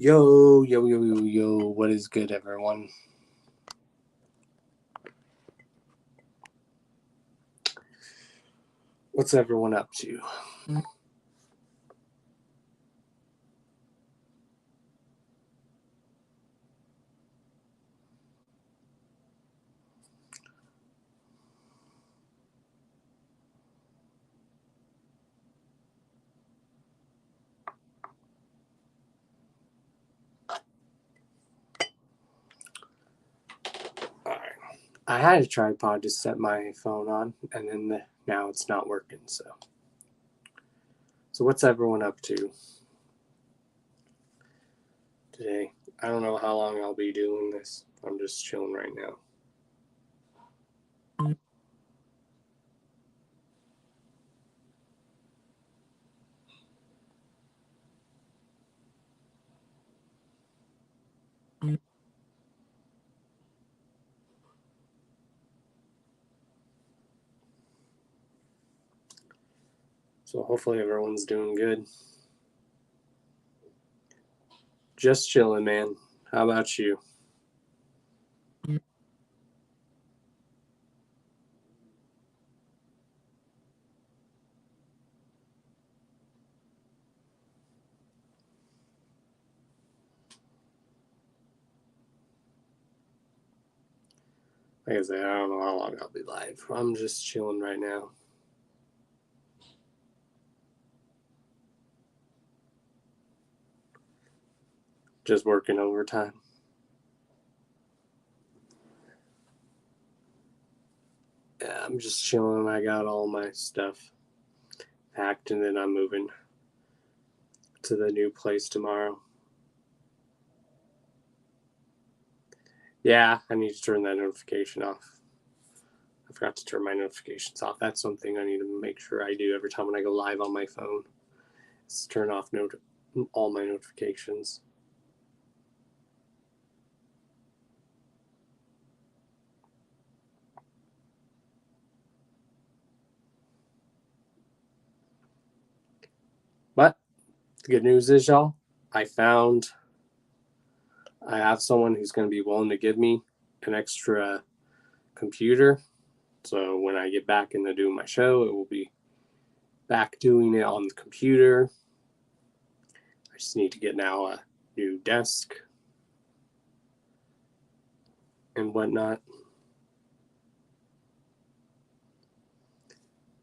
Yo, yo, yo, yo, yo, what is good, everyone? What's everyone up to? Alright. I had a tripod to set my phone on, and then now it's not working, so what's everyone up to today? I don't know how long I'll be doing this. I'm just chilling right now. So hopefully everyone's doing good. Just chilling, man. How about you? Like I said, I don't know how long I'll be live. I'm just chilling right now. Just working overtime. Yeah, I'm just chilling. I got all my stuff packed, and then I'm moving to the new place tomorrow. Yeah, I need to turn that notification off. I forgot to turn my notifications off. That's something I need to make sure I do every time when I go live on my phone. Is turn off all my notifications. But the good news is, y'all, I have someone who's going to be willing to give me an extra computer. So when I get back into doing my show, it will be back doing it on the computer. I just need to get now a new desk and whatnot.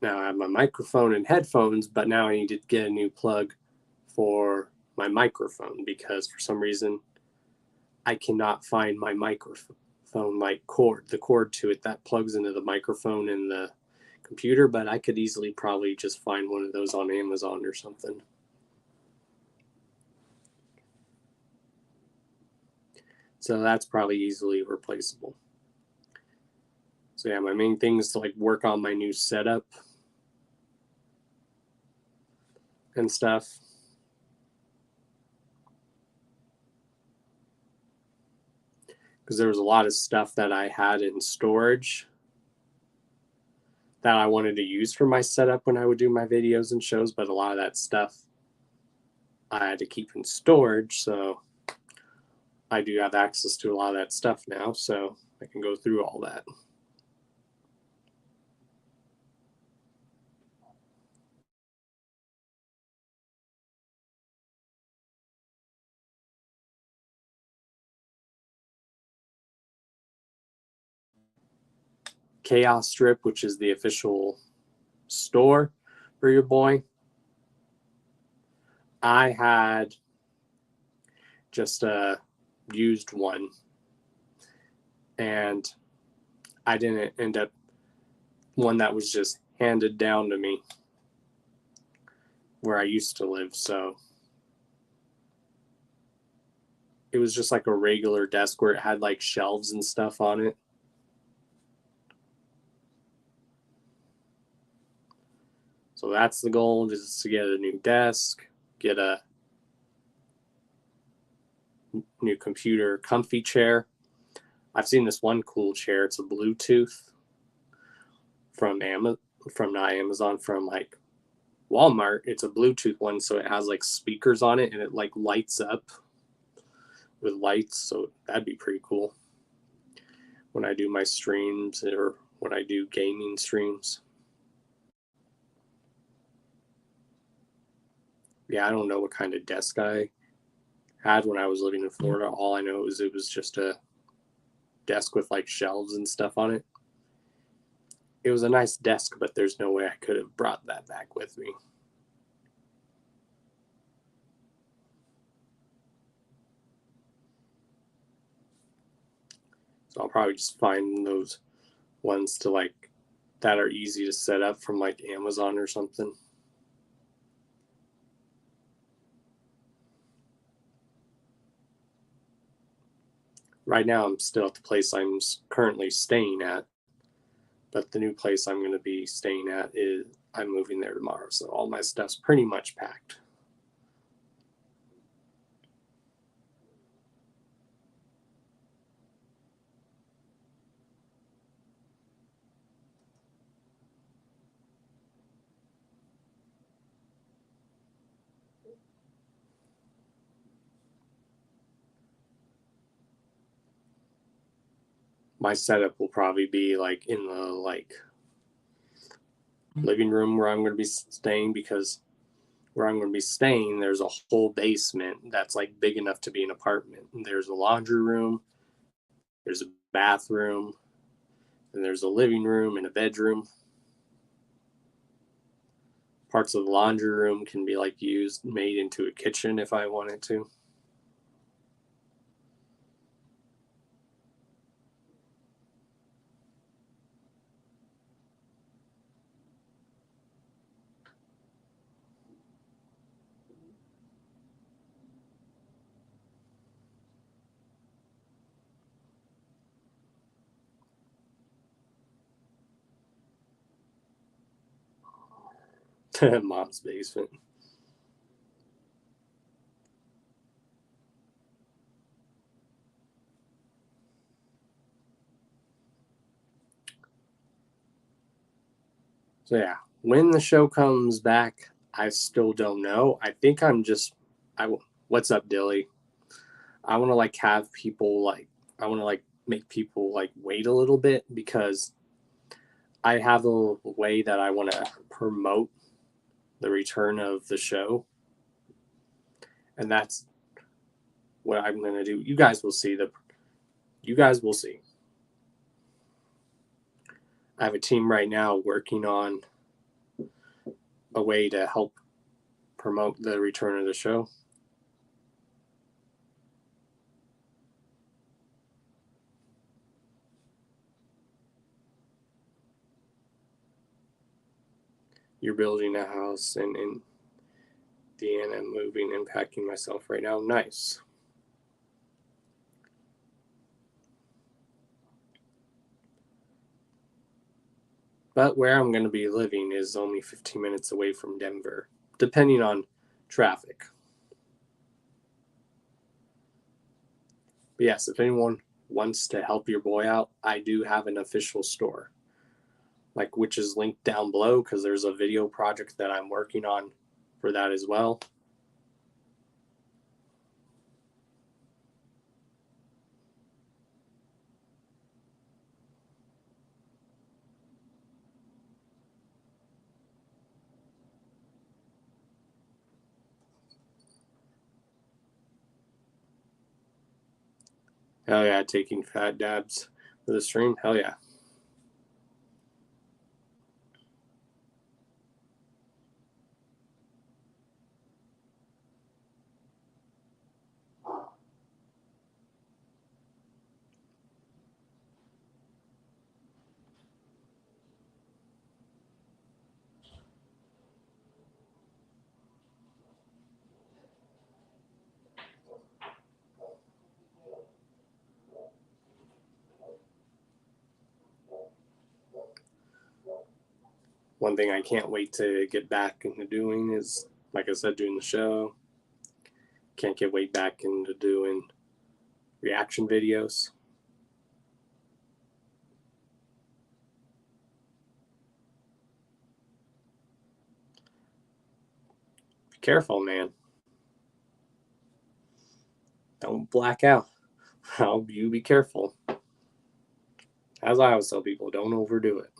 Now I have my microphone and headphones, but now I need to get a new plug for my microphone because for some reason I cannot find my microphone like the cord to it that plugs into the microphone in the computer, but I could easily probably just find one of those on Amazon or something. So that's probably easily replaceable. So yeah, my main thing is to like work on my new setup and stuff. Because there was a lot of stuff that I had in storage that I wanted to use for my setup when I would do my videos and shows, but a lot of that stuff I had to keep in storage, so I do have access to a lot of that stuff now, so I can go through all that. Chaos Strip, which is the official store for your boy, I had just a used one, and I didn't end up one that was just handed down to me where I used to live, so it was just like a regular desk where it had like shelves and stuff on it. So that's the goal, is to get a new desk, get a new computer comfy chair. I've seen this one cool chair. It's a Bluetooth from not Amazon, from like Walmart. It's a Bluetooth one, so it has like speakers on it and it like lights up with lights, so that'd be pretty cool when I do my streams or when I do gaming streams. Yeah, I don't know what kind of desk I had when I was living in Florida. All I know is it was just a desk with like shelves and stuff on it. It was a nice desk, but there's no way I could have brought that back with me. So I'll probably just find those ones to like that are easy to set up from like Amazon or something. Right now I'm still at the place I'm currently staying at, but the new place I'm going to be staying at is I'm moving there tomorrow, so all my stuff's pretty much packed. My setup will probably be like in the like living room where I'm going to be staying, because where I'm going to be staying, there's a whole basement that's like big enough to be an apartment. And there's a laundry room, there's a bathroom, and there's a living room and a bedroom. Parts of the laundry room can be like made into a kitchen if I wanted to. Mom's basement. So yeah, when the show comes back, I still don't know. I think I what's up, Dilly? I want to like have people like I want to like make people like wait a little bit, because I have a way that I want to promote the return of the show, and that's what I'm going to do. You guys will see. I have a team right now working on a way to help promote the return of the show. You're building a house, and in the end, I'm moving and packing myself right now. Nice. But where I'm going to be living is only 15 minutes away from Denver, depending on traffic. But yes, if anyone wants to help your boy out, I do have an official store, like which is linked down below, because there's a video project that I'm working on for that as well. Hell yeah, taking fat dabs for the stream. Hell yeah. One thing I can't wait to get back into doing is, like I said, doing the show. Can't get way back into doing reaction videos. Be careful, man. Don't black out. You be careful. As I always tell people, don't overdo it.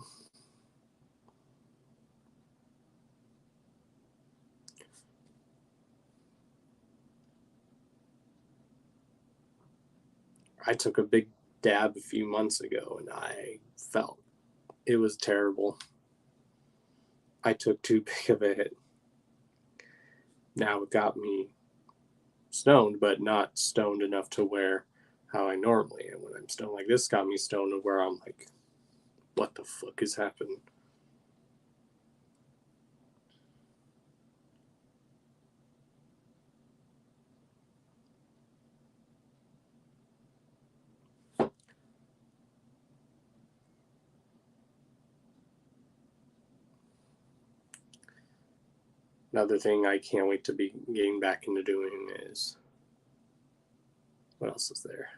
I took a big dab a few months ago and I felt it was terrible. I took too big of a hit. Now it got me stoned, but not stoned enough to where how I normally am when I'm stoned. Like this got me stoned to where I'm like, what the fuck is happening? Another thing I can't wait to be getting back into doing is, what else is there?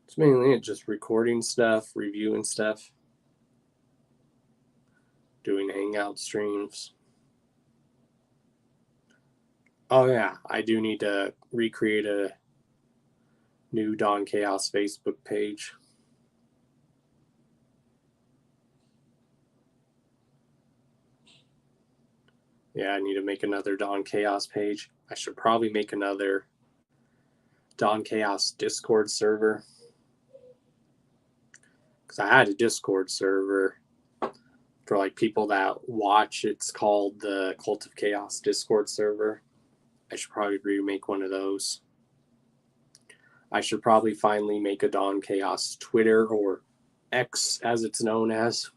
It's mainly just recording stuff, reviewing stuff, doing hangout streams. Oh yeah, I do need to recreate a new Dawn Chaos Facebook page. Yeah, I need to make another Dawn Chaos page. I should probably make another Dawn Chaos Discord server. Because I had a Discord server for like people that watch. It's called the Cult of Chaos Discord server. I should probably remake one of those. I should probably finally make a Dawn Chaos Twitter, or X as it's known as.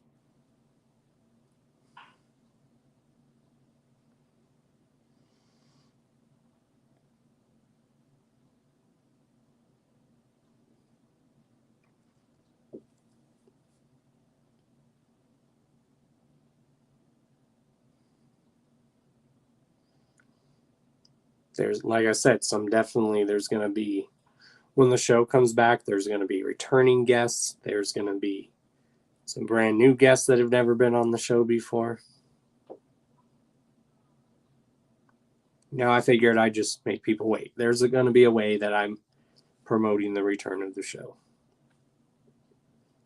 There's, like I said, there's going to be, when the show comes back, there's going to be returning guests. There's going to be some brand new guests that have never been on the show before. Now I figured I'd just make people wait. There's going to be a way that I'm promoting the return of the show.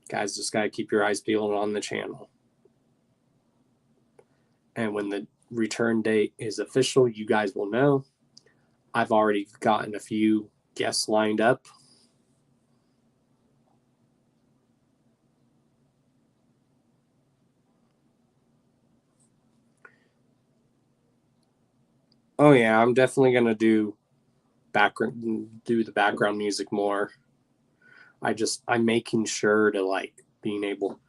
Guys, just got to keep your eyes peeled on the channel. And when the return date is official, you guys will know. I've already gotten a few guests lined up. Oh yeah, I'm definitely gonna do the background music more. I'm making sure to like being able.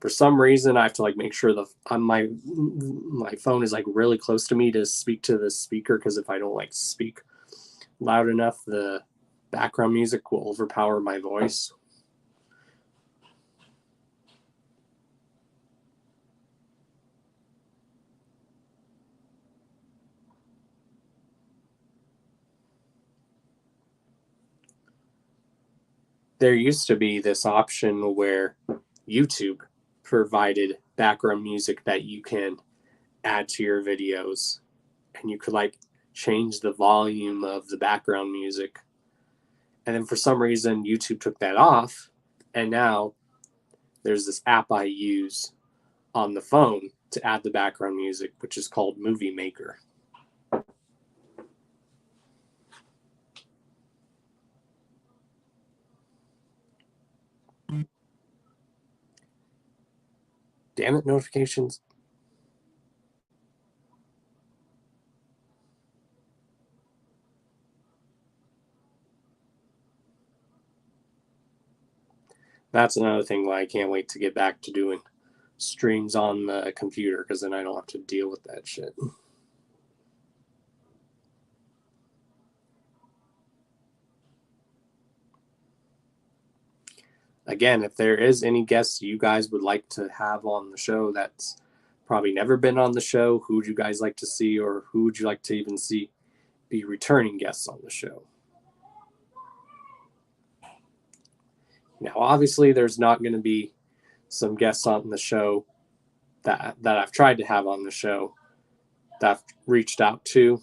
For some reason, I have to like make sure my phone is like really close to me to speak to the speaker, because if I don't like speak loud enough, the background music will overpower my voice. There used to be this option where YouTube provided background music that you can add to your videos, and you could like change the volume of the background music. And then for some reason, YouTube took that off, and now there's this app I use on the phone to add the background music, which is called Movie Maker. Damn it, notifications. That's another thing why I can't wait to get back to doing streams on the computer, because then I don't have to deal with that shit. Again, if there is any guests you guys would like to have on the show that's probably never been on the show, who would you guys like to see, or who would you like to even see be returning guests on the show? Now, obviously, there's not going to be some guests on the show that I've tried to have on the show that I've reached out to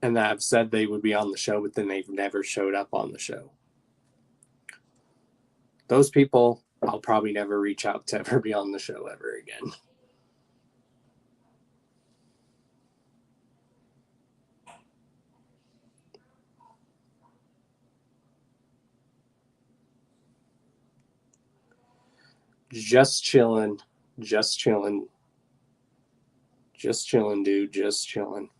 and that have said they would be on the show, but then they've never showed up on the show. Those people, I'll probably never reach out to ever be on the show ever again. Just chilling, just chilling, just chilling, dude, just chilling.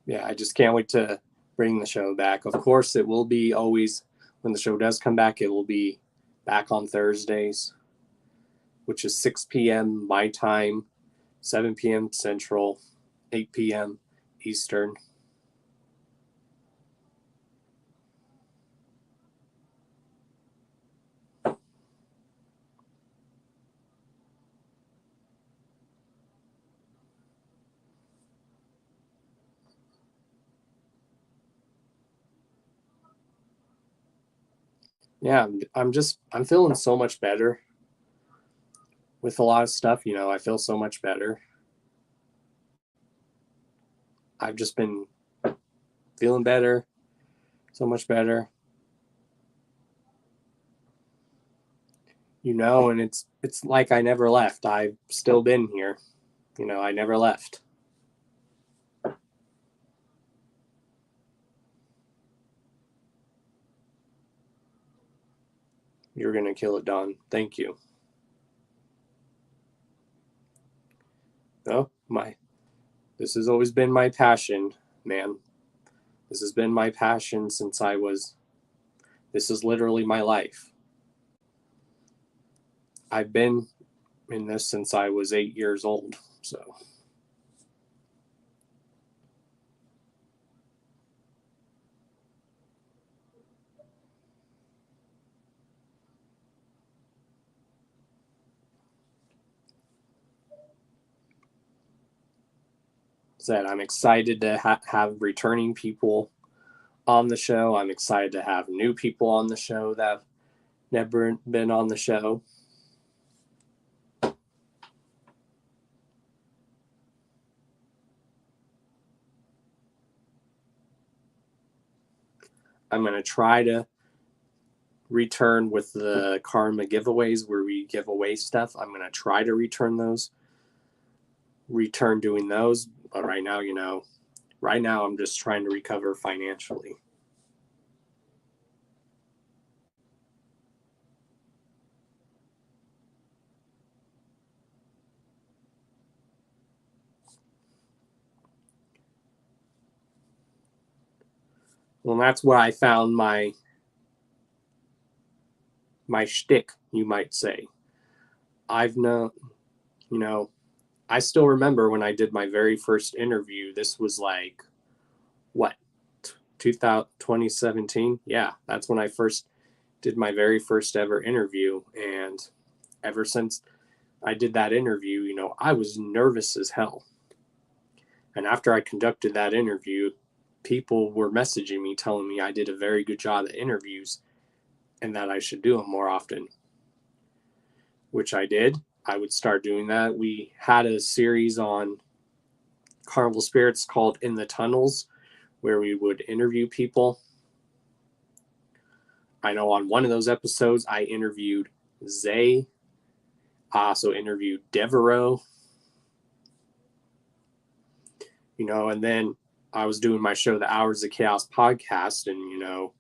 Yeah, I just can't wait to bring the show back. Of course, it will be always, when the show does come back, it will be back on Thursdays, which is 6 p.m. my time, 7 p.m. Central, 8 p.m. Eastern. Yeah, I'm feeling so much better with a lot of stuff. I feel so much better. I've just been feeling better, so much better. And it's like I never left. I've still been here. I never left. You're gonna kill it, Don. Thank you. Oh, this has always been my passion, man. This has been my passion since this is literally my life. I've been in this since I was 8 years old. So I'm excited to have returning people on the show. I'm excited to have new people on the show that have never been on the show. I'm going to try to return with the karma giveaways where we give away stuff. I'm going to try to return doing those. But right now, I'm just trying to recover financially. Well, that's where I found my shtick, you might say. I've known, I still remember when I did my very first interview. This was like, what, 2017? Yeah, that's when I first did my very first ever interview. And ever since I did that interview, I was nervous as hell. And after I conducted that interview, people were messaging me telling me I did a very good job at interviews and that I should do them more often, which I did. I would start doing that. We had a series on Carnival Spirits called In the Tunnels, where we would interview people. I know on one of those episodes, I interviewed Zay. I also interviewed Devereaux. And then I was doing my show, the Hours of Chaos podcast, and, I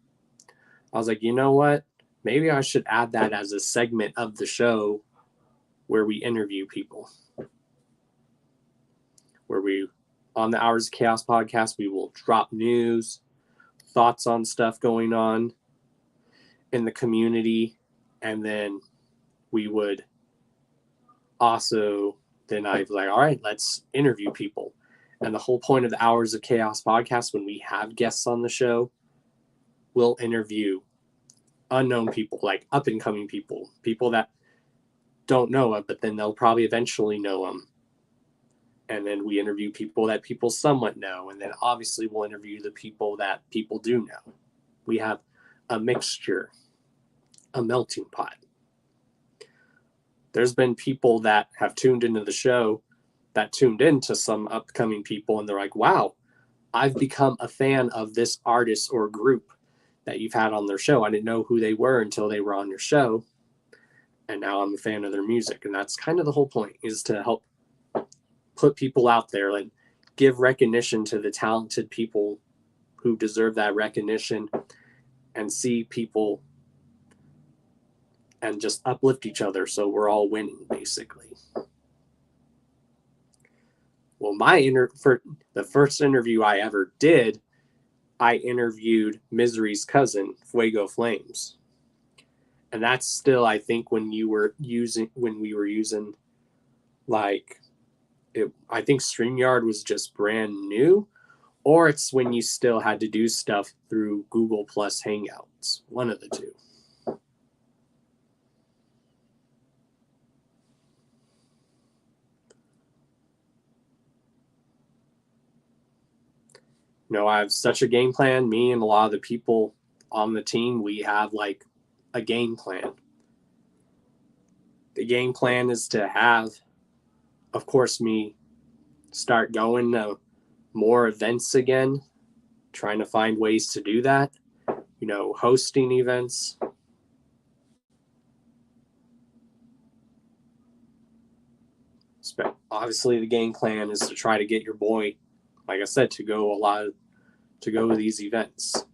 was like, you know what? Maybe I should add that as a segment of the show where we interview people. On the Hours of Chaos podcast, we will drop news, thoughts on stuff going on in the community, and then we would also, then I was like, all right, let's interview people. And the whole point of the Hours of Chaos podcast, when we have guests on the show, we'll interview unknown people, like up and coming people that don't know them, but then they'll probably eventually know them. And then we interview people that people somewhat know. And then obviously we'll interview the people that people do know. We have a mixture, a melting pot. There's been people that have tuned into the show that tuned into some upcoming people, and they're like, wow, I've become a fan of this artist or group that you've had on their show. I didn't know who they were until they were on your show. And now I'm a fan of their music. And that's kind of the whole point, is to help put people out there and give recognition to the talented people who deserve that recognition, and see people and just uplift each other so we're all winning, basically. Well, for the first interview I ever did, I interviewed Misery's cousin, Fuego Flames. And that's still, I think, when we were using like, I think StreamYard was just brand new, or it's when you still had to do stuff through Google Plus Hangouts, one of the two. You know, I have such a game plan. Me and a lot of the people on the team, we have like a game plan. The game plan is to have, of course, me start going to more events again, trying to find ways to do that, you know, hosting events. Obviously, the game plan is to try to get your boy, like I said, to go to these events.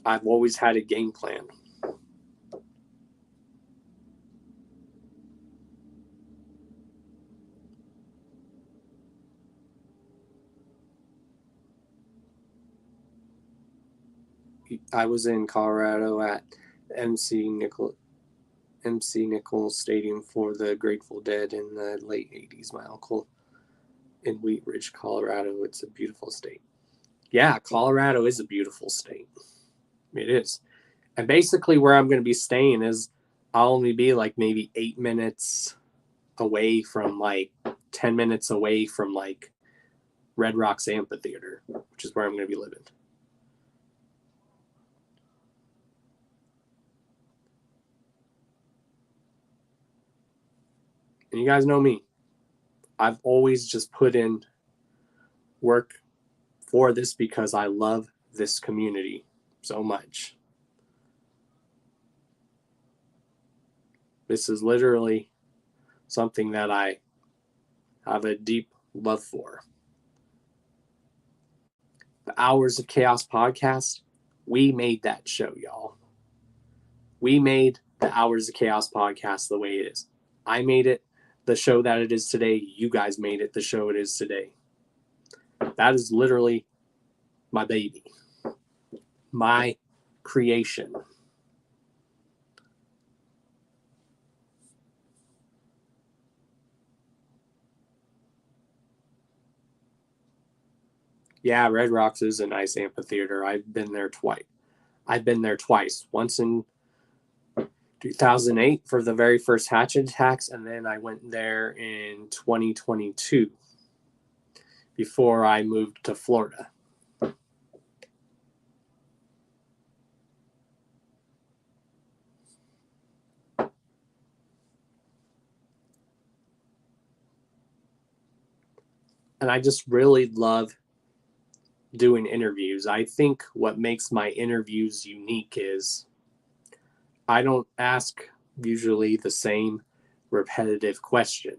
I've always had a game plan. I was in Colorado at MC Nichols Stadium for the Grateful Dead in the late 80s. My uncle in Wheat Ridge, Colorado. It's a beautiful state. Yeah, Colorado is a beautiful state. It is. And basically where I'm going to be staying is I'll only be like maybe 8 minutes away from, like 10 minutes away from like Red Rocks Amphitheater, which is where I'm going to be living. And you guys know me. I've always just put in work for this because I love this community so much. This is literally something that I have a deep love for. The Hours of Chaos podcast, we made that show, y'all. We made the Hours of Chaos podcast the way it is. I made it the show that it is today. You guys made it the show it is today. That is literally my baby, my creation. Yeah, Red Rocks is a nice amphitheater. I've been there twice. Once in 2008 for the very first hatch attacks, and then I went there in 2022 before I moved to Florida. And I just really love doing interviews. I think what makes my interviews unique is I don't ask usually the same repetitive question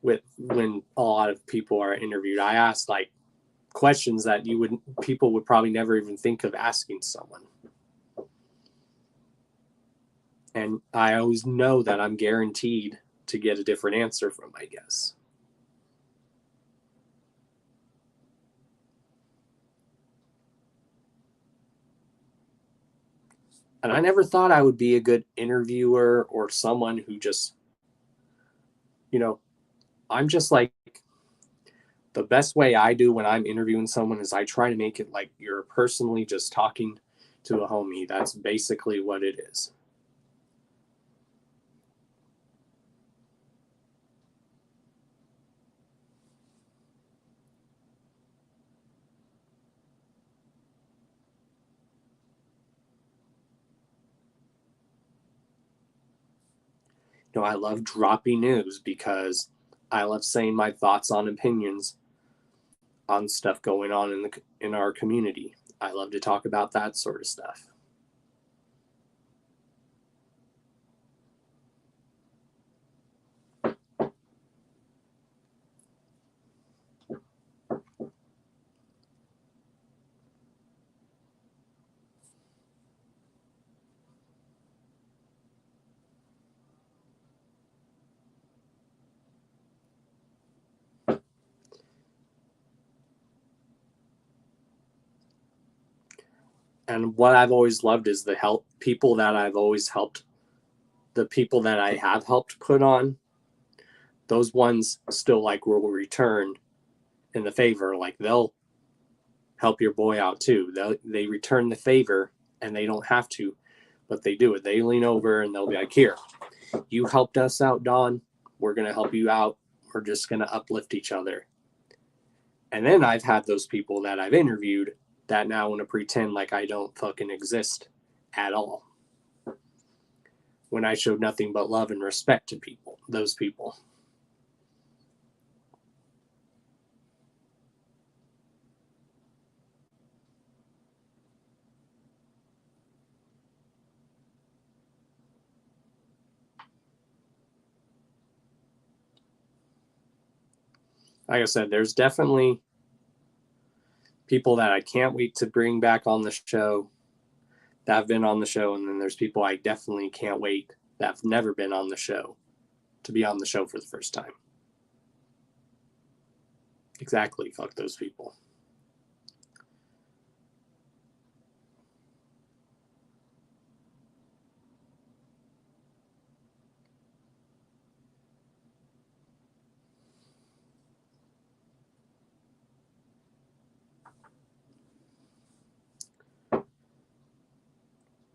when a lot of people are interviewed. I ask like questions that people would probably never even think of asking someone. And I always know that I'm guaranteed to get a different answer from my guests. And I never thought I would be a good interviewer or someone who just, you know, I'm just like, the best way I do when I'm interviewing someone is I try to make it like you're personally just talking to a homie. That's basically what it is. I love dropping news because I love saying my thoughts on opinions on stuff going on in our community. I love to talk about that sort of stuff. And what I've always loved is the help people that I've always helped, the people that I have helped put on, those ones still like will return in the favor. Like they'll help your boy out too. They return the favor and they don't have to, but they do it. They lean over and they'll be like, here, you helped us out, Don. We're going to help you out. We're just going to uplift each other. And then I've had those people that I've interviewed that now want to pretend like I don't fucking exist at all, when I showed nothing but love and respect to those people. Like I said, there's definitely people that I can't wait to bring back on the show that have been on the show, and then there's people I definitely can't wait that have never been on the show to be on the show for the first time. Exactly, fuck those people.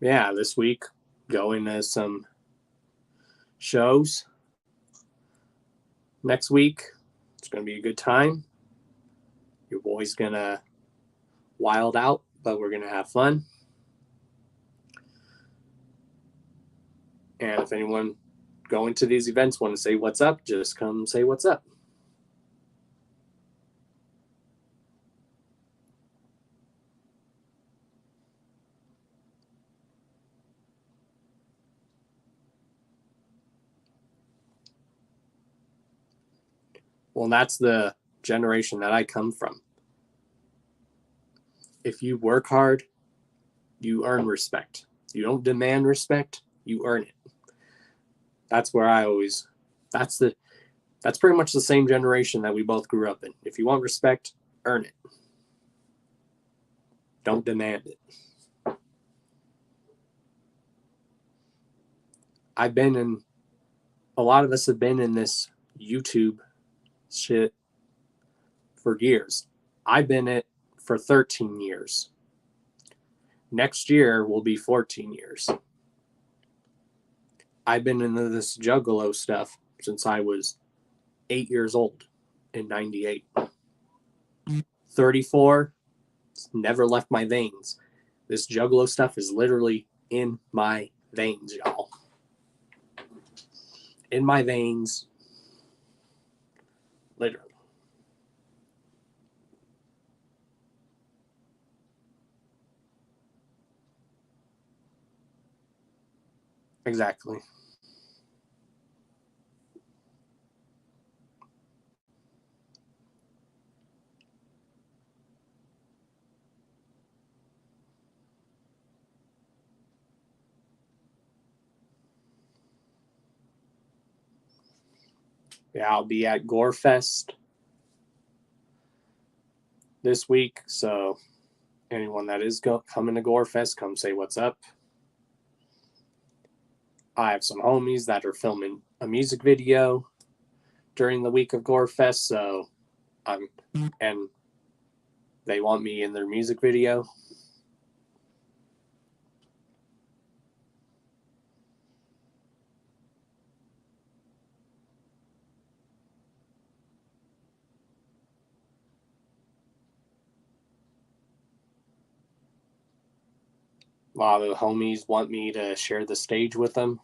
Yeah, this week going to some shows. Next week, it's going to be a good time. Your boy's going to wild out, but we're going to have fun. And if anyone going to these events want to say what's up, just come say what's up. Well, that's the generation that I come from. If you work hard, you earn respect. You don't demand respect, you earn it. That's where I always, that's pretty much the same generation that we both grew up in. If you want respect, earn it. Don't demand it. A lot of us have been in this YouTube shit for years. I've been it for 13 years. Next year will be 14 years. I've been into this juggalo stuff since I was 8 years old in 98. 34, it's never left my veins. This juggalo stuff is literally in my veins, y'all. In my veins. Literally. Exactly. Yeah, I'll be at Gorefest this week, so anyone that is coming to Gorefest, come say what's up. I have some homies that are filming a music video during the week of Gorefest, so and they want me in their music video. A lot of the homies want me to share the stage with them.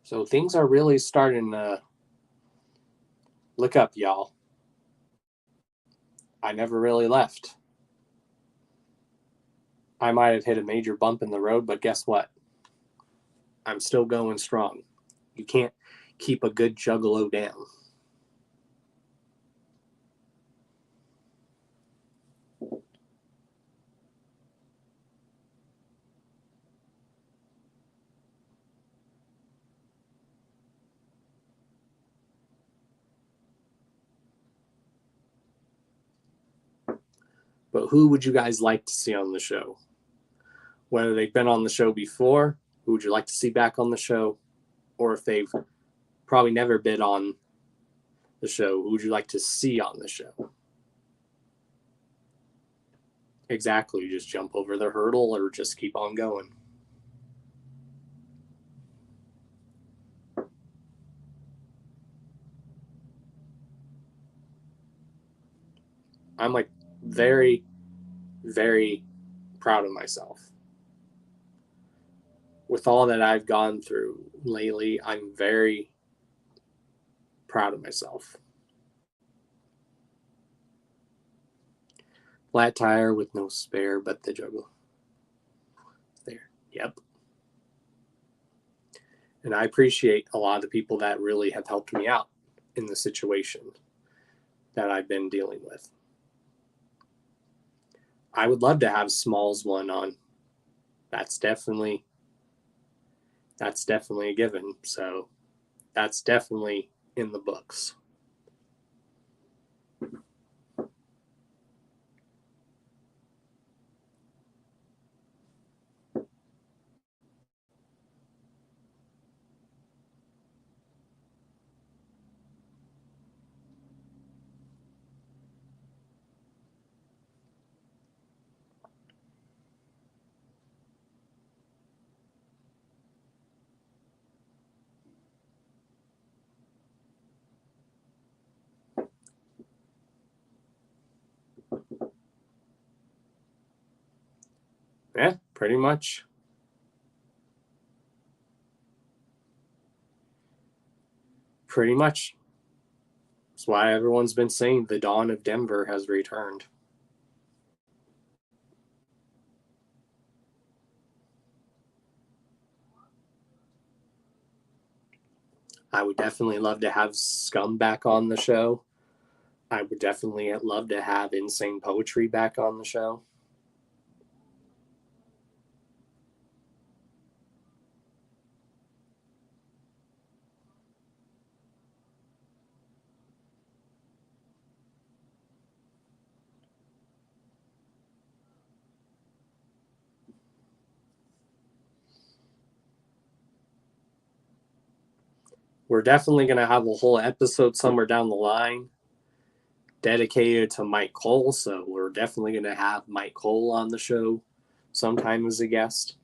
So things are really starting to look up, y'all. I never really left. I might have hit a major bump in the road, but guess what? I'm still going strong. You can't keep a good juggalo down. But who would you guys like to see on the show? Whether they've been on the show before, who would you like to see back on the show? Or if they've probably never been on the show, who would you like to see on the show? Exactly. Just jump over the hurdle or just keep on going. I'm like very, very proud of myself. With all that I've gone through lately, I'm very proud of myself. Flat tire with no spare, but the juggle. There. Yep. And I appreciate a lot of the people that really have helped me out in the situation that I've been dealing with. I would love to have Smalls one on. That's definitely a given. So that's definitely in the books. Yeah, pretty much. Pretty much. That's why everyone's been saying the dawn of Denver has returned. I would definitely love to have Scum back on the show. I would definitely love to have Insane Poetry back on the show. We're definitely going to have a whole episode somewhere down the line dedicated to Mike Cole. So we're definitely going to have Mike Cole on the show sometime as a guest.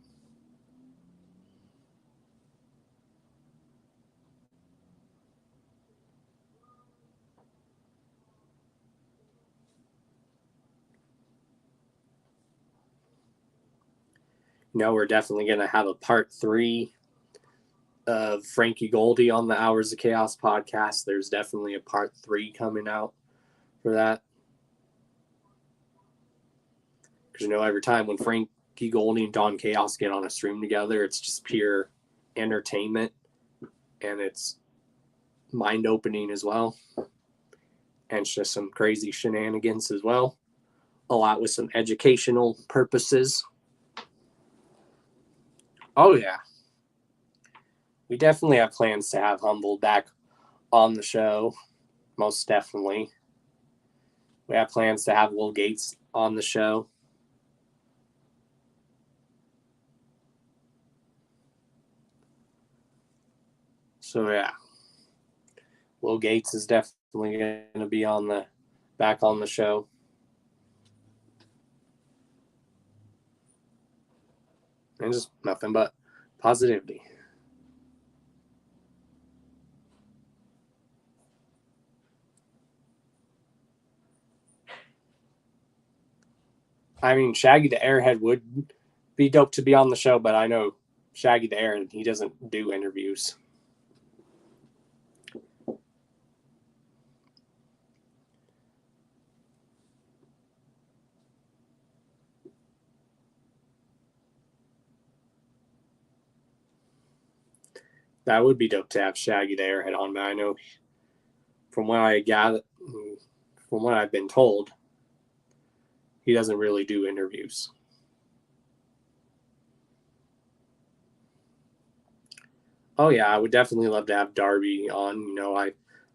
You know, we're definitely going to have a part 3 of Frankie Goldie on the Hours of Chaos podcast. There's definitely a part 3 coming out for that. Because, you know, every time when Frankie Goldie and Don Chaos get on a stream together, it's just pure entertainment. And it's mind-opening as well. And it's just some crazy shenanigans as well. A lot with some educational purposes. Oh, yeah. We definitely have plans to have Humble back on the show. Most definitely. We have plans to have Will Gates on the show. So, yeah. Will Gates is definitely going to be back on the show. And just nothing but positivity. I mean, Shaggy the Airhead would be dope to be on the show, but I know Shaggy the Airhead, he doesn't do interviews. That would be dope to have Shaggy the Airhead on, but I know from what I gather, from what I've been told, he doesn't really do interviews. Oh yeah, I would definitely love to have Darby on.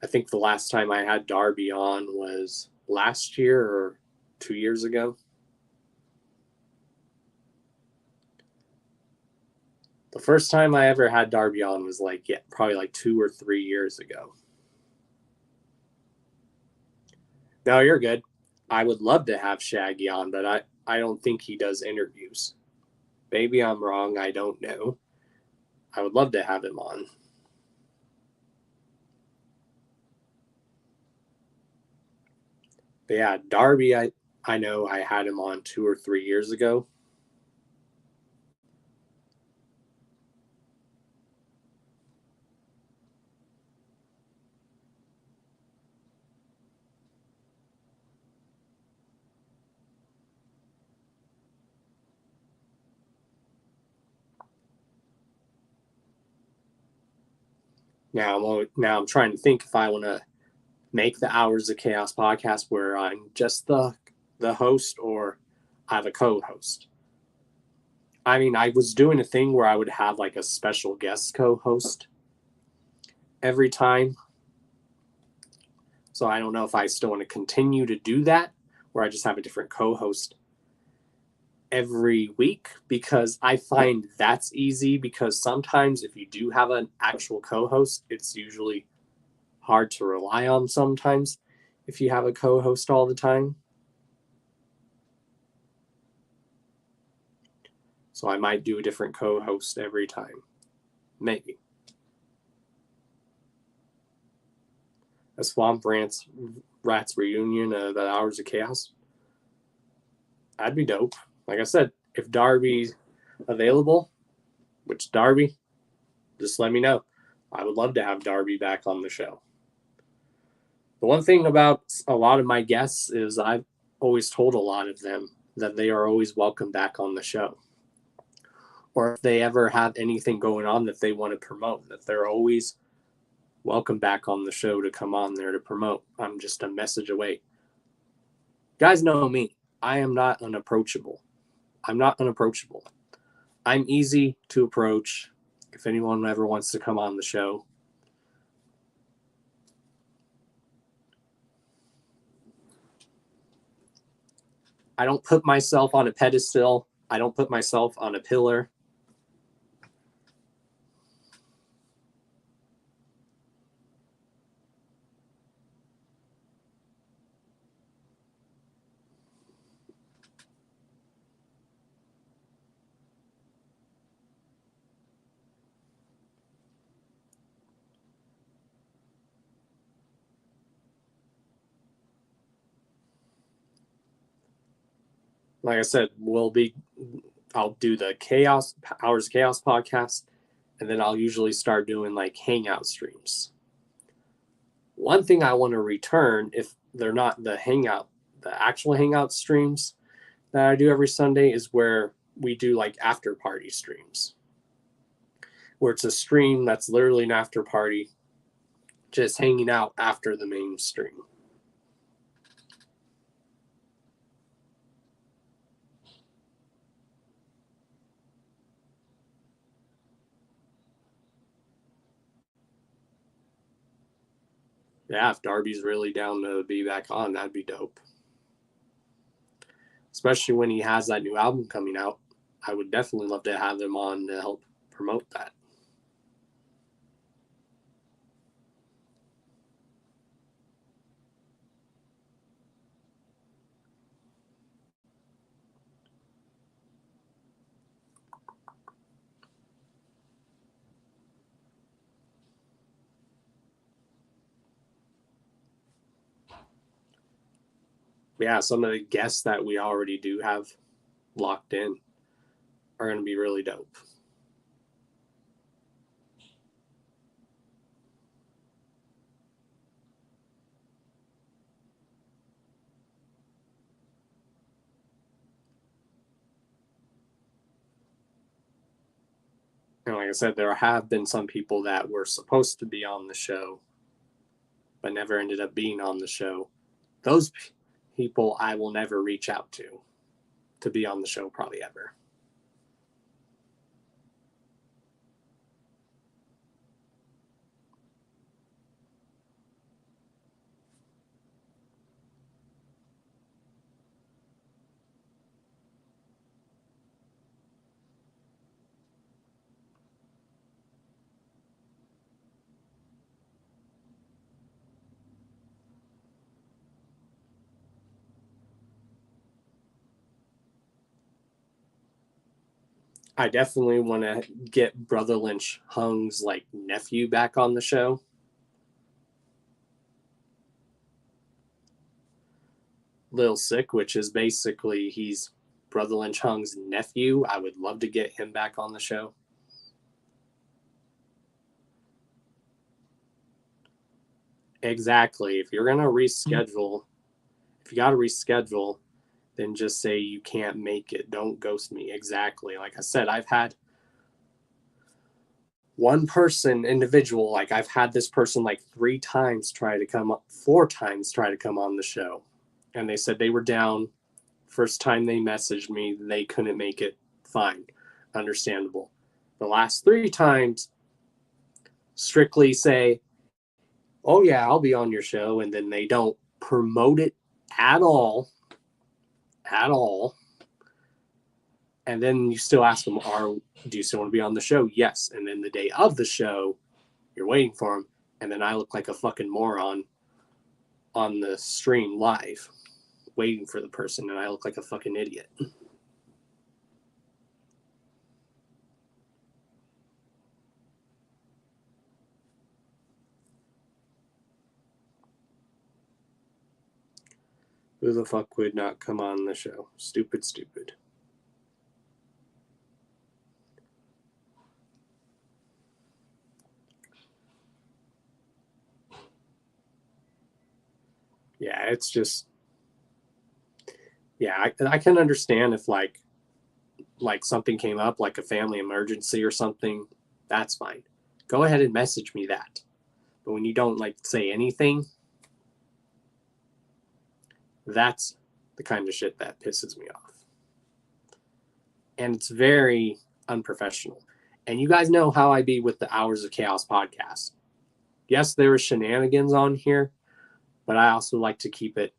I think the last time I had Darby on was last year or 2 years ago. The first time I ever had Darby on was probably like 2 or 3 years ago. No, you're good. I would love to have Shaggy on, but I don't think he does interviews. Maybe I'm wrong. I don't know. I would love to have him on. But yeah, Darby, I know I had him on 2 or 3 years ago. Now I'm trying to think if I want to make the Hours of Chaos podcast where I'm just the host or I have a co-host. I mean, I was doing a thing where I would have like a special guest co-host every time. So I don't know if I still want to continue to do that, where I just have a different co-host every week, because I find that's easy, because sometimes if you do have an actual co-host, it's usually hard to rely on sometimes if you have a co-host all the time. So I might do a different co-host every time. Maybe. A Swamp Rats reunion of the Hours of Chaos. That'd be dope. Like I said, if Darby's available, which Darby, just let me know. I would love to have Darby back on the show. The one thing about a lot of my guests is I've always told a lot of them that they are always welcome back on the show. Or if they ever have anything going on that they want to promote, that they're always welcome back on the show to come on there to promote. I'm just a message away. You guys know me. I am not unapproachable. I'm not unapproachable. I'm easy to approach if anyone ever wants to come on the show. I don't put myself on a pedestal. I don't put myself on a pillar. Like I said, I'll do the Hours of Chaos podcast, and then I'll usually start doing like hangout streams. One thing I want to return, if they're not the actual hangout streams that I do every Sunday, is where we do like after party streams, where it's a stream that's literally an after party, just hanging out after the main stream. Yeah, if Darby's really down to be back on, that'd be dope. Especially when he has that new album coming out. I would definitely love to have him on to help promote that. Yeah, some of the guests that we already do have locked in are going to be really dope. And like I said, there have been some people that were supposed to be on the show, but never ended up being on the show. Those people I will never reach out to be on the show, probably ever. I definitely want to get Brother Lynch Hung's like nephew back on the show. Lil Sick, which is basically he's Brother Lynch Hung's nephew. I would love to get him back on the show. Exactly. If you're gonna reschedule, if you got to reschedule, then just say you can't make it. Don't ghost me. Exactly. Like I said, I've had one person, individual, like I've had this person like 3 times try to come up, 4 times try to come on the show. And they said they were down. First time they messaged me, they couldn't make it. Fine. Understandable. The last 3 times, strictly say, oh yeah, I'll be on your show. And then they don't promote it at all. At all. And then you still ask them, do you still want to be on the show? Yes. And then the day of the show, you're waiting for them. And then I look like a fucking moron on the stream live, waiting for the person. And I look like a fucking idiot. Who the fuck would not come on the show? Stupid, stupid. Yeah, it's just, yeah, I can understand if like something came up, like a family emergency or something. That's fine. Go ahead and message me that. But when you don't like say anything, that's the kind of shit that pisses me off. And it's very unprofessional. And you guys know how I be with the Hours of Chaos podcast. Yes, there are shenanigans on here, but I also like to keep it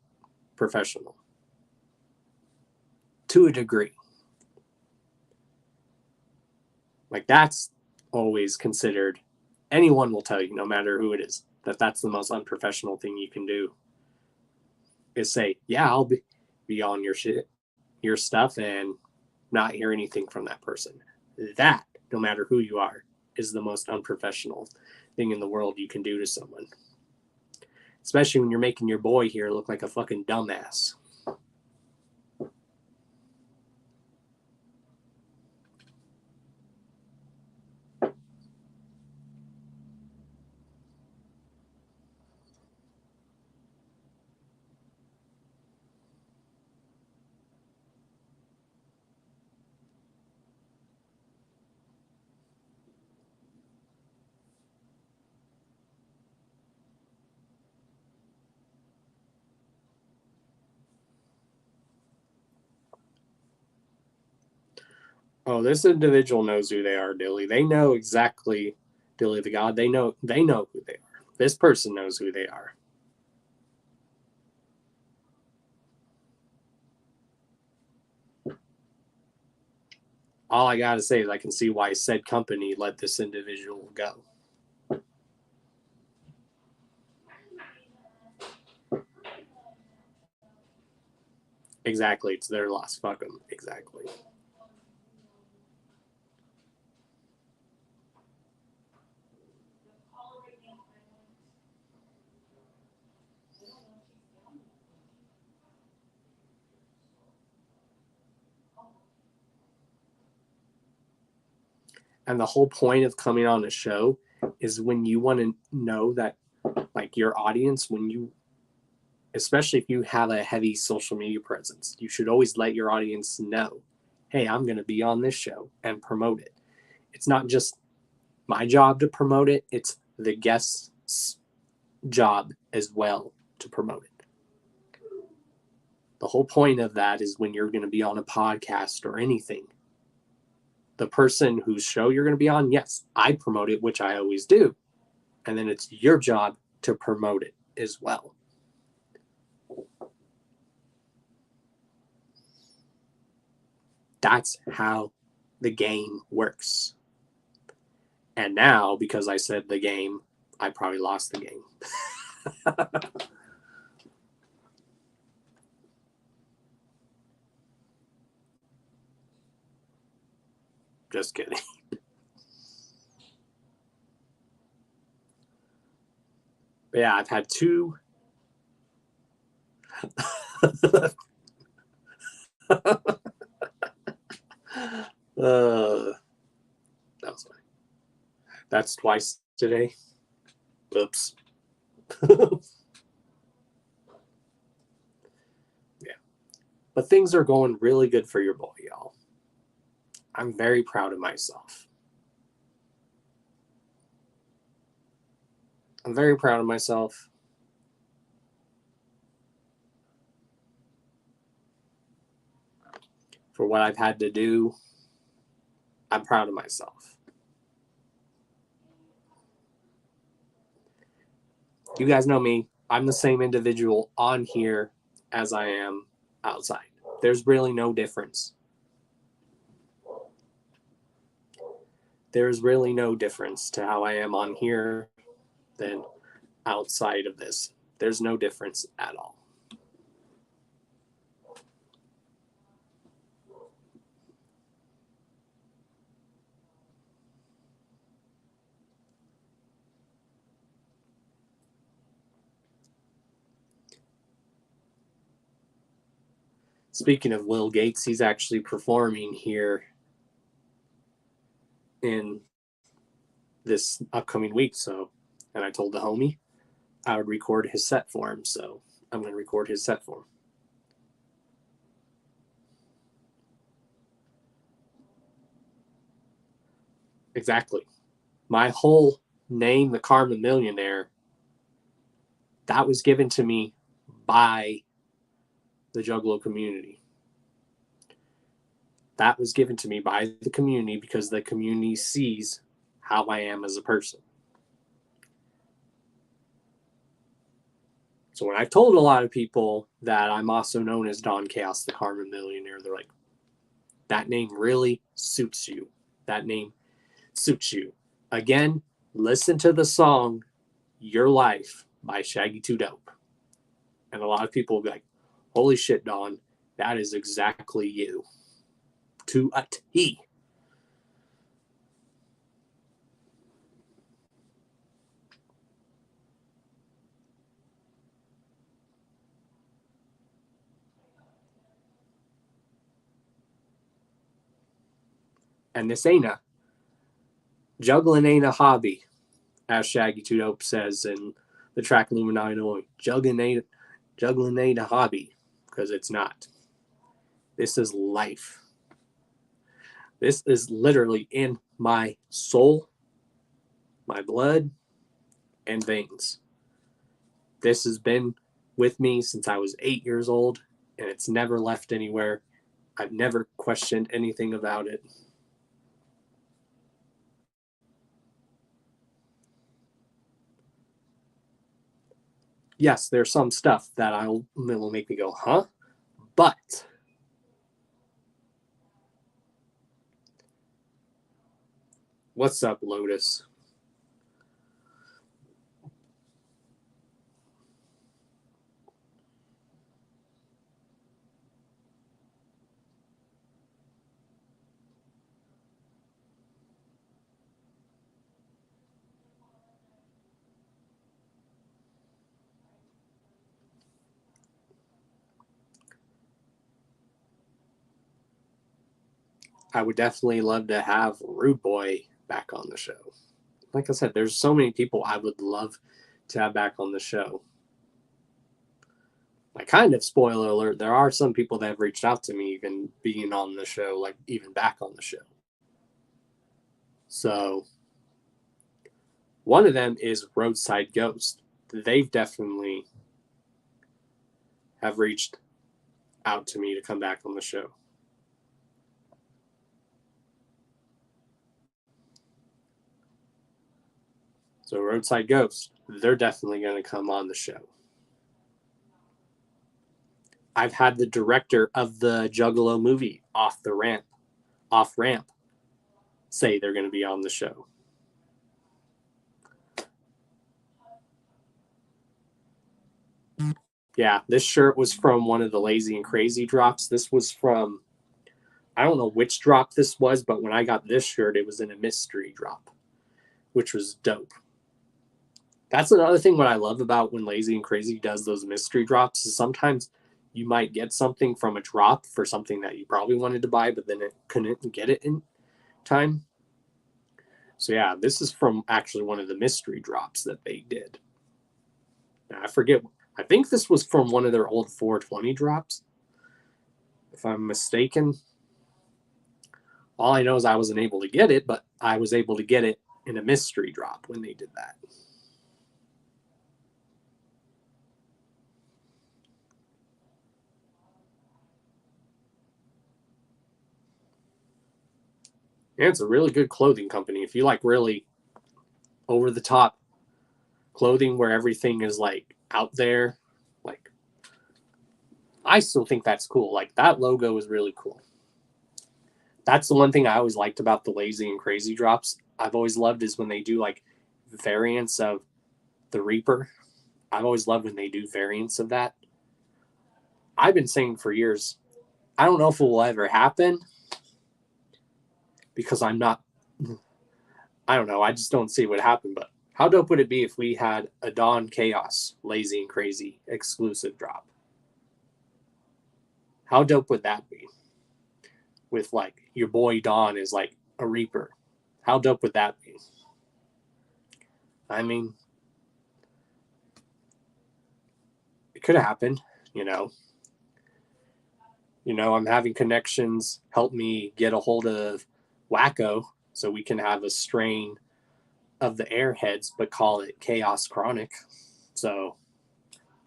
professional to a degree. Like that's always considered, anyone will tell you, no matter who it is, that that's the most unprofessional thing you can do is say, yeah, I'll be on your shit, your stuff, and not hear anything from that person. That, no matter who you are, is the most unprofessional thing in the world you can do to someone. Especially when you're making your boy here look like a fucking dumbass. Oh, this individual knows who they are, Dilly. They know exactly, Dilly the God. They know who they are. This person knows who they are. All I gotta say is I can see why said company let this individual go. Exactly, it's their loss. Fuck them. Exactly. And the whole point of coming on a show is when you want to know that, like, your audience, when you, especially if you have a heavy social media presence, you should always let your audience know, hey, I'm going to be on this show and promote it. it's not just my job to promote it, it's the guest's job as well to promote it. The whole point of that is when you're going to be on a podcast or anything, the person whose show you're going to be on, yes, I promote it, which I always do. And then it's your job to promote it as well. That's how the game works. And now, because I said the game, I probably lost the game. Just kidding. But yeah, I've had two. That was funny. That's twice today. Oops. Yeah. But things are going really good for your boy, y'all. I'm very proud of myself. I'm very proud of myself. For what I've had to do. I'm proud of myself. You guys know me. I'm the same individual on here as I am outside. There's really no difference. There's really no difference to how I am on here than outside of this. There's no difference at all. Speaking of Will Gates, he's actually performing here in this upcoming week. So, and I told the homie I would record his set for him. So I'm going to record his set for him. Exactly. My whole name, the Karma Millionaire, that was given to me by the Juggalo community. That was given to me by the community because the community sees how I am as a person. So when I've told a lot of people that I'm also known as Don Chaos, the Karma Millionaire, they're like, that name really suits you. That name suits you. Again, listen to the song Your Life by Shaggy 2 Dope. And a lot of people will be like, holy shit, Don, that is exactly you. To a T. And this ain't a juggling ain't a hobby, as Shaggy 2 Dope says in the track Illuminati. Juggling ain't a hobby, because it's not. This is life. This is literally in my soul, my blood, and veins. This has been with me since I was 8 years old, and it's never left anywhere. I've never questioned anything about it. Yes, there's some stuff that will make me go, huh? But what's up, Lotus? I would definitely love to have Rude Boy back on the show. Like I said, there's so many people I would love to have back on the show. Like, kind of spoiler alert, there are some people that have reached out to me even being on the show, like even back on the show. So one of them is Roadside Ghost. They've definitely have reached out to me to come back on the show. So Roadside Ghost, they're definitely going to come on the show. I've had the director of the Juggalo movie, Off Ramp, say they're going to be on the show. Yeah, this shirt was from one of the Lazy and Crazy drops. This was from, I don't know which drop this was, but when I got this shirt, it was in a mystery drop, which was dope. That's another thing what I love about when Lazy and Crazy does those mystery drops is sometimes you might get something from a drop for something that you probably wanted to buy, but then it couldn't get it in time. So yeah, this is from actually one of the mystery drops that they did. Now, I forget. I think this was from one of their old 420 drops, if I'm mistaken. All I know is I wasn't able to get it, but I was able to get it in a mystery drop when they did that. And it's a really good clothing company. If you like really over the top clothing where everything is like out there, like I still think that's cool. Like that logo is really cool. That's the one thing I always liked about the Lazy and Crazy drops. I've always loved is when they do like variants of the Reaper. I've always loved when they do variants of that. I've been saying for years, I don't know if it will ever happen because I'm not, I don't know. I just don't see what happened. But how dope would it be if we had a Dawn Chaos Lazy and Crazy exclusive drop? How dope would that be? With like your boy Dawn is like a Reaper. How dope would that be? I mean, it could happen, you know. I'm having connections help me get a hold of Wacko so we can have a strain of the Airheads, but call it Chaos Chronic. So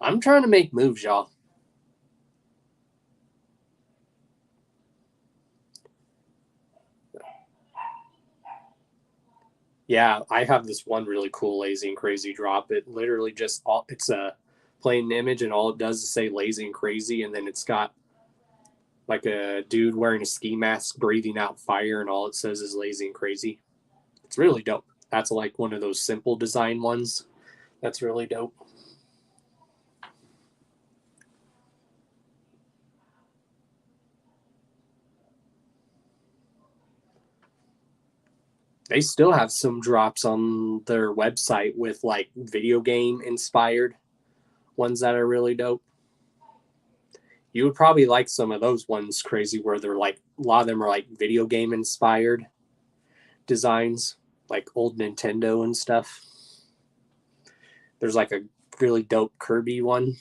I'm trying to make moves, y'all. Yeah, I have this one really cool Lazy and Crazy drop. It literally it's a plain image, and all it does is say Lazy and Crazy, and then it's got like a dude wearing a ski mask breathing out fire, and all it says is Lazy and Crazy. It's really dope. That's like one of those simple design ones. That's really dope. They still have some drops on their website with like video game inspired ones that are really dope. You would probably like some of those ones, Crazy, where they're like a lot of them are like video game inspired designs, like old Nintendo and stuff. There's like a really dope Kirby one.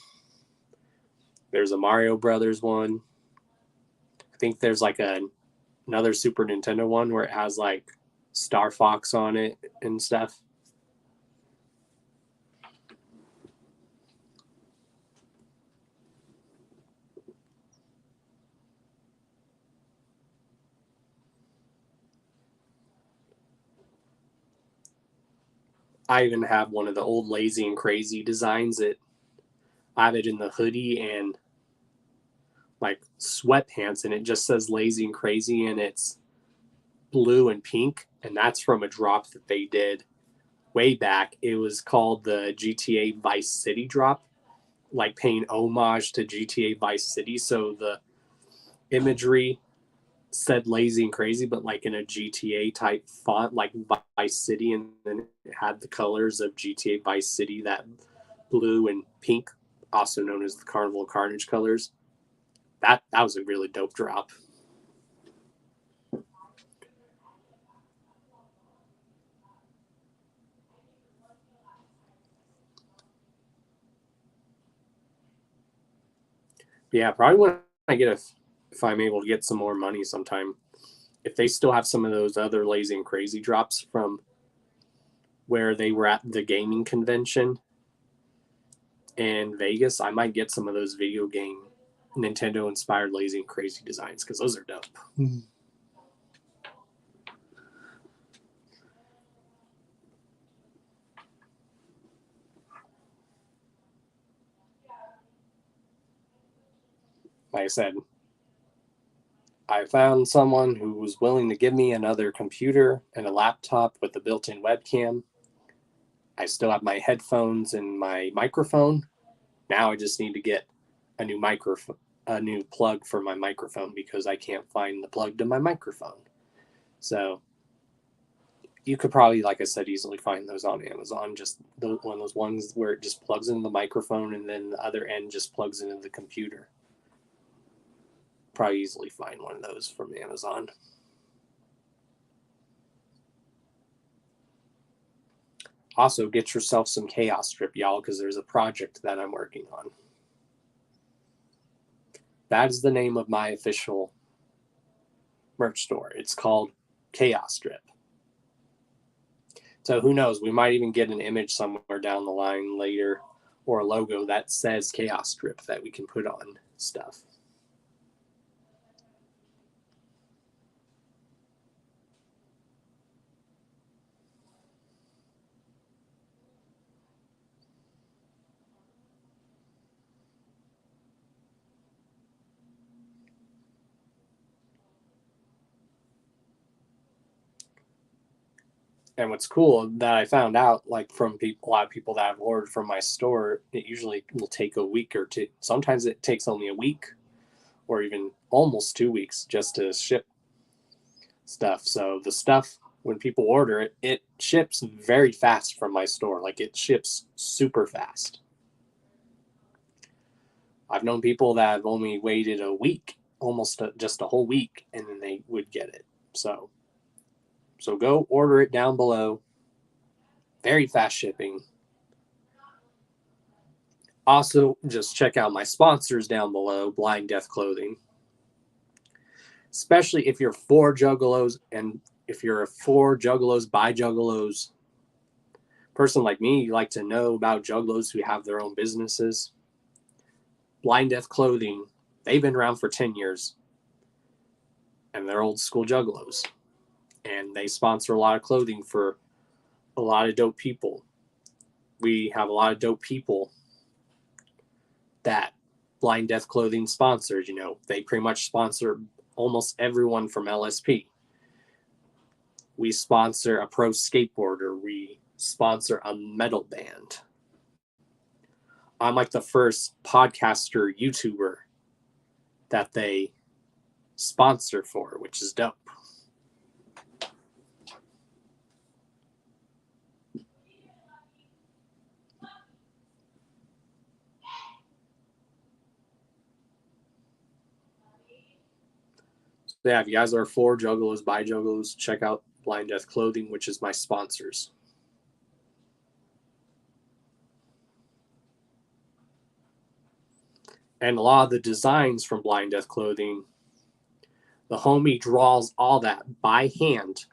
There's a Mario Brothers one. I think there's like another Super Nintendo one where it has like Star Fox on it and stuff. I even have one of the old Lazy and Crazy designs that I have it in the hoodie and like sweatpants, and it just says Lazy and Crazy, and it's blue and pink, and that's from a drop that they did way back. It was called the GTA Vice City drop, like paying homage to GTA Vice City. So the imagery said Lazy and Crazy, but like in a GTA type font, like Vice City, and then it had the colors of GTA Vice City, that blue and pink, also known as the Carnival Carnage colors. That was a really dope drop. Yeah, probably when I get if I'm able to get some more money sometime, if they still have some of those other Lazy and Crazy drops from where they were at the gaming convention in Vegas, I might get some of those video game Nintendo inspired Lazy and Crazy designs because those are dope. Like I said, I found someone who was willing to give me another computer and a laptop with a built-in webcam. I still have my headphones and my microphone. Now I just need to get a new microphone, a new plug for my microphone because I can't find the plug to my microphone. So you could probably, like I said, easily find those on Amazon. Just one of those ones where it just plugs into the microphone and then the other end just plugs into the computer. Probably easily find one of those from Amazon. Also, get yourself some Chaos Strip, y'all, because there's a project that I'm working on. That is the name of my official merch store. It's called Chaos Strip. So who knows? We might even get an image somewhere down the line later or a logo that says Chaos Strip that we can put on stuff. And what's cool that I found out, like from people, a lot of people that have ordered from my store, it usually will take a week or two. Sometimes it takes only a week or even almost 2 weeks just to ship stuff. So the stuff, when people order it, it ships very fast from my store. Like it ships super fast. I've known people that have only waited a week, almost just a whole week, and then they would get it. So go order it down below. Very fast shipping. Also, just check out my sponsors down below, Blind Death Clothing. Especially if you're for Juggalos and if you're for Juggalos by Juggalos. Person like me, you like to know about Juggalos who have their own businesses. Blind Death Clothing, they've been around for 10 years. And they're old school Juggalos. And they sponsor a lot of clothing for a lot of dope people. We have a lot of dope people that Blind Death Clothing sponsors. You know, they pretty much sponsor almost everyone from LSP. We sponsor a pro skateboarder. We sponsor a metal band. I'm like the first podcaster YouTuber that they sponsor for, which is dope. So yeah, if you guys are for Juggalos by Juggalos, check out Blind Death Clothing, which is my sponsors. And a lot of the designs from Blind Death Clothing, the homie draws all that by hand,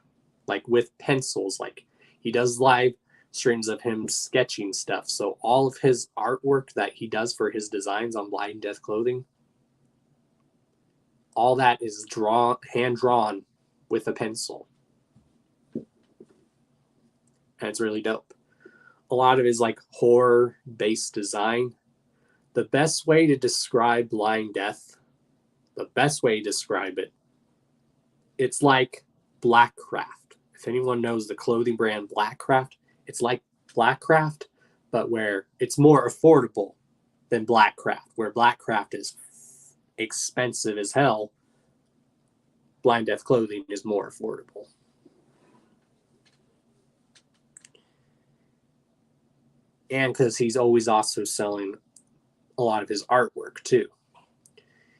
like with pencils. Like he does live streams of him sketching stuff. So all of his artwork that he does for his designs on Blind Death Clothing, all that is hand drawn with a pencil. And it's really dope. A lot of it is like horror based design. The best way to describe Blind Death, the best way to describe it, it's like Blackcraft. If anyone knows the clothing brand Blackcraft, it's like Blackcraft, but where it's more affordable than Blackcraft. Where Blackcraft is expensive as hell, Blind Death Clothing is more affordable. And because he's always also selling a lot of his artwork too.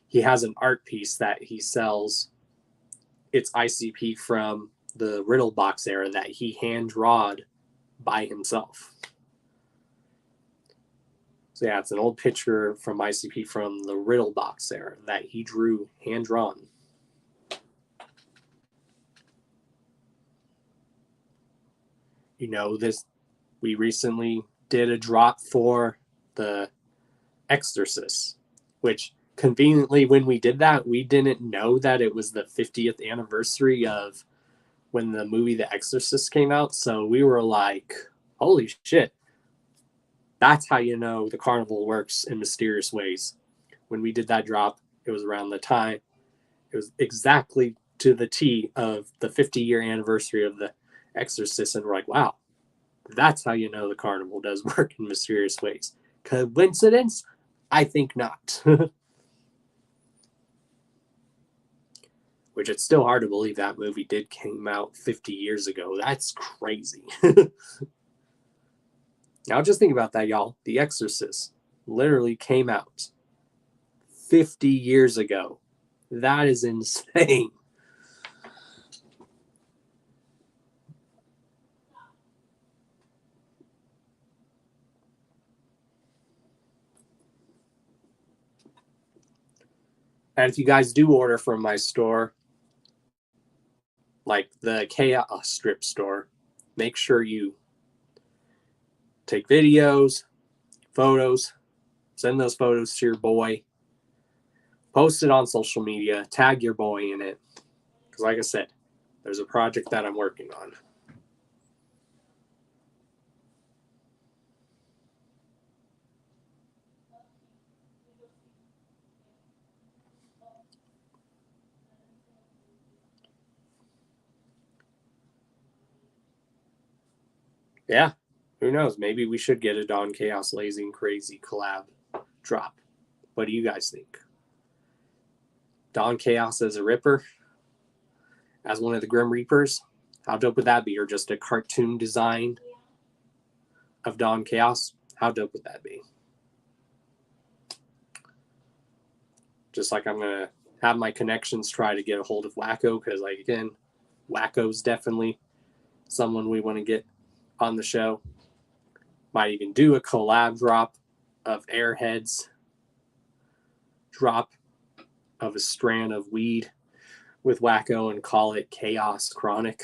He has an art piece that he sells. It's ICP from the Riddle Box era that he hand drawed by himself. So yeah, it's an old picture from ICP from the Riddle Box era that he drew hand drawn. we recently did a drop for The Exorcist, which conveniently, when we did that, we didn't know that it was the 50th anniversary of when the movie The Exorcist came out. So we were like, holy shit. That's how you know the carnival works in mysterious ways. When we did that drop, it was around the time, it was exactly to the T of the 50-year anniversary of The Exorcist. And we're like, wow, that's how you know the carnival does work in mysterious ways. Coincidence? I think not. Which it's still hard to believe that movie did came out 50 years ago. That's crazy. Now just think about that, y'all. The Exorcist literally came out 50 years ago. That is insane. And if you guys do order from my store, like the Chaos Strip store, make sure you take videos, photos, send those photos to your boy, post it on social media, tag your boy in it. Because like I said, there's a project that I'm working on. Yeah, who knows? Maybe we should get a Don Chaos Lazy and Crazy collab drop. What do you guys think? Don Chaos as a Ripper, as one of the Grim Reapers? How dope would that be? Or just a cartoon design of Don Chaos? How dope would that be? Just like I'm going to have my connections try to get a hold of Wacko, because, like, again, Wacko's definitely someone we want to get on the show. Might even do a collab drop of Airheads, drop of a strand of weed with Wacko and call it Chaos Chronic.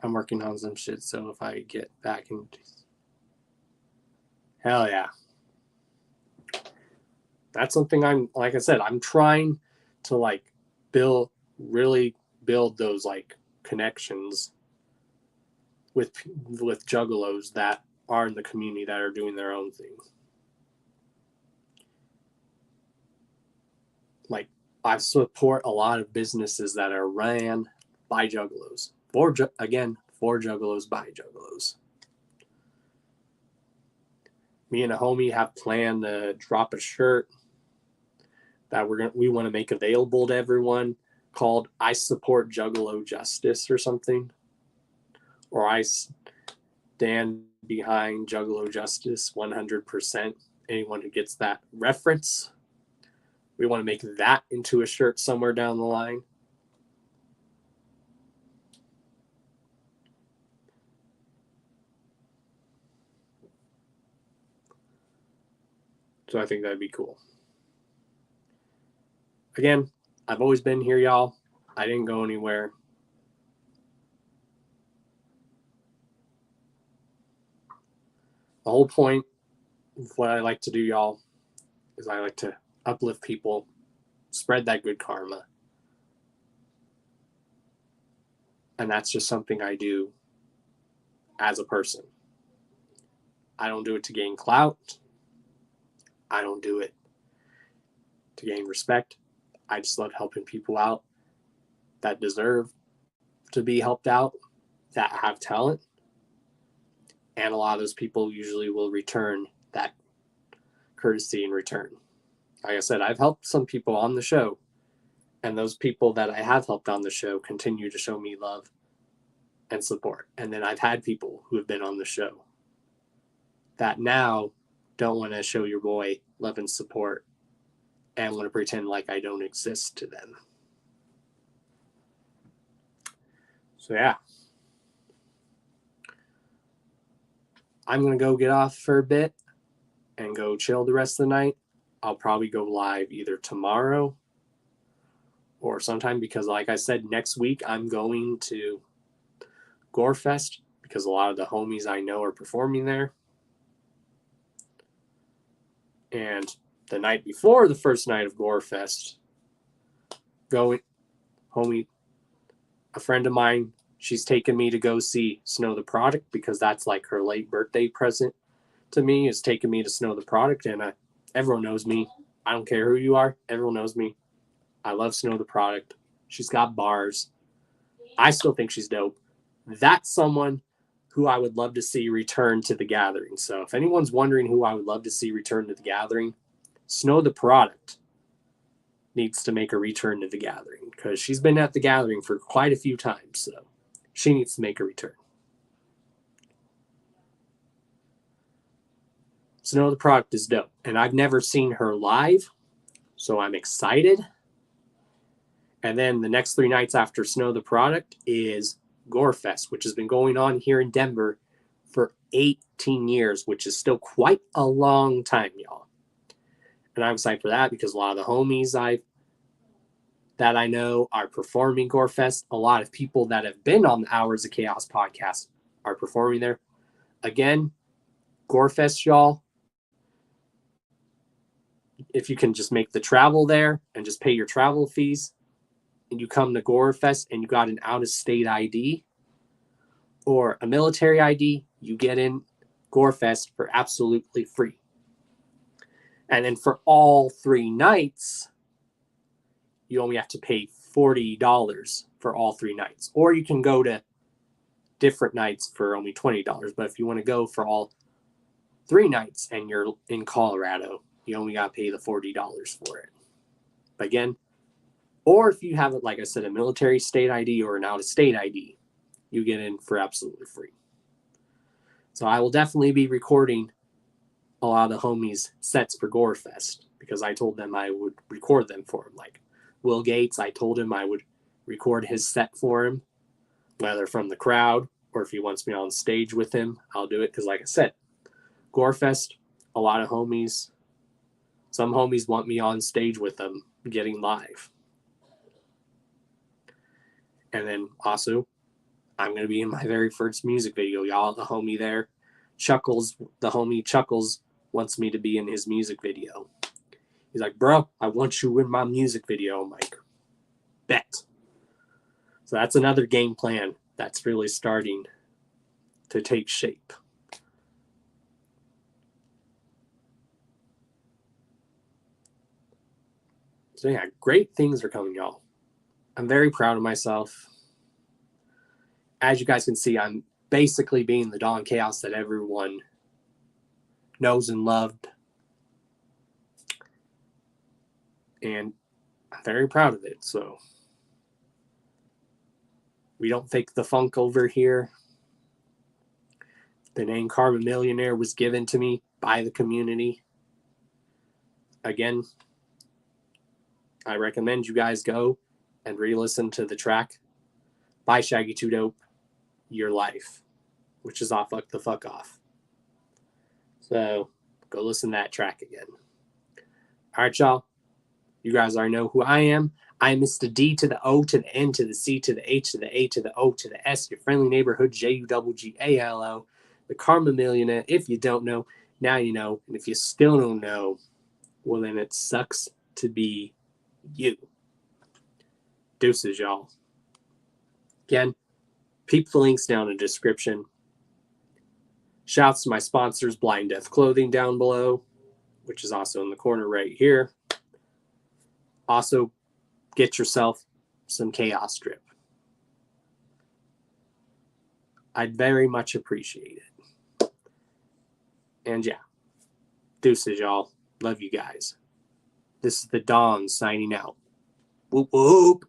I'm working on some shit, so if I get back into... Hell yeah. That's something like I said, I'm trying to really build those like connections with juggalos that are in the community that are doing their own thing. Like, I support a lot of businesses that are ran by juggalos. For juggalos by juggalos. Me and a homie have planned to drop a shirt that we want to make available to everyone, called I Support Juggalo Justice or something. Or I stand behind Juggalo Justice 100%. Anyone who gets that reference, we want to make that into a shirt somewhere down the line. So I think that'd be cool. Again, I've always been here, y'all. I didn't go anywhere. The whole point of what I like to do, y'all, is I like to uplift people, spread that good karma. And that's just something I do as a person. I don't do it to gain clout. I don't do it to gain respect. I just love helping people out that deserve to be helped out, that have talent. And a lot of those people usually will return that courtesy in return. Like I said, I've helped some people on the show, and those people that I have helped on the show continue to show me love and support. And then I've had people who have been on the show that now don't want to show your boy love and support and want to pretend like I don't exist to them. So yeah, I'm going to go get off for a bit. and go chill the rest of the night, I'll probably go live either tomorrow or sometime, because like I said, next week I'm going to Gorefest because a lot of the homies I know are performing there. And the night before the first night of Gorefest, a friend of mine, she's taken me to go see Snow the Product because that's like her late birthday present to me, is taking me to Snow the Product. And everyone knows me. I don't care who you are. Everyone knows me. I love Snow the Product. She's got bars. I still think she's dope. That's someone who I would love to see return to the Gathering. So if anyone's wondering who I would love to see return to the Gathering, Snow the Product needs to make a return to the Gathering because she's been at the Gathering for quite a few times. So she needs to make a return. Snow the Product is dope. And I've never seen her live, so I'm excited. And then the next 3 nights after Snow the Product is Gorefest, which has been going on here in Denver for 18 years, which is still quite a long time, y'all. And I'm excited for that because a lot of the homies that I know are performing Gorefest. A lot of people that have been on the Hours of Chaos podcast are performing there. Again, Gorefest, y'all, if you can just make the travel there and just pay your travel fees, and you come to Gorefest and you got an out-of-state ID or a military ID, you get in Gorefest for absolutely free. And then for all 3 nights, you only have to pay $40 for all 3 nights. Or you can go to different nights for only $20. But if you want to go for all 3 nights and you're in Colorado, you only got to pay the $40 for it. But again, or if you have, like I said, a military state ID or an out-of-state ID, you get in for absolutely free. So I will definitely be recording a lot of the homies' sets for Gorefest because I told them I would record them for him. Like Will Gates, I told him I would record his set for him, whether from the crowd or if he wants me on stage with him, I'll do it. Because like I said, Gorefest, a lot of homies, some homies want me on stage with them getting live. And then also, I'm going to be in my very first music video, y'all. The homie there, the homie Chuckles wants me to be in his music video. He's like, bro, I want you in my music video. I'm like, bet. So that's another game plan that's really starting to take shape. So yeah, great things are coming, y'all. I'm very proud of myself. As you guys can see, I'm basically being the Don Chaos that everyone knows and loved. And I'm very proud of it. So we don't fake the funk over here. The name Karma Millionaire was given to me by the community. Again, I recommend you guys go and re-listen to the track by Shaggy 2 Dope, Your Life, which is off Fuck the Fuck Off. So go listen to that track again. All right, y'all. You guys already know who I am. I'm Mr. D to the O to the N to the C to the H to the A to the O to the S, your friendly neighborhood JUGGALO, the Karma Millionaire. If you don't know, now you know. And if you still don't know, well, then it sucks to be you. Deuces, y'all. Again, peep the links down in the description. Shouts to my sponsors, Blind Death Clothing, down below, which is also in the corner right here. Also, get yourself some Chaos Drip. I'd very much appreciate it. And yeah, deuces, y'all. Love you guys. This is the Don signing out. Whoop whoop.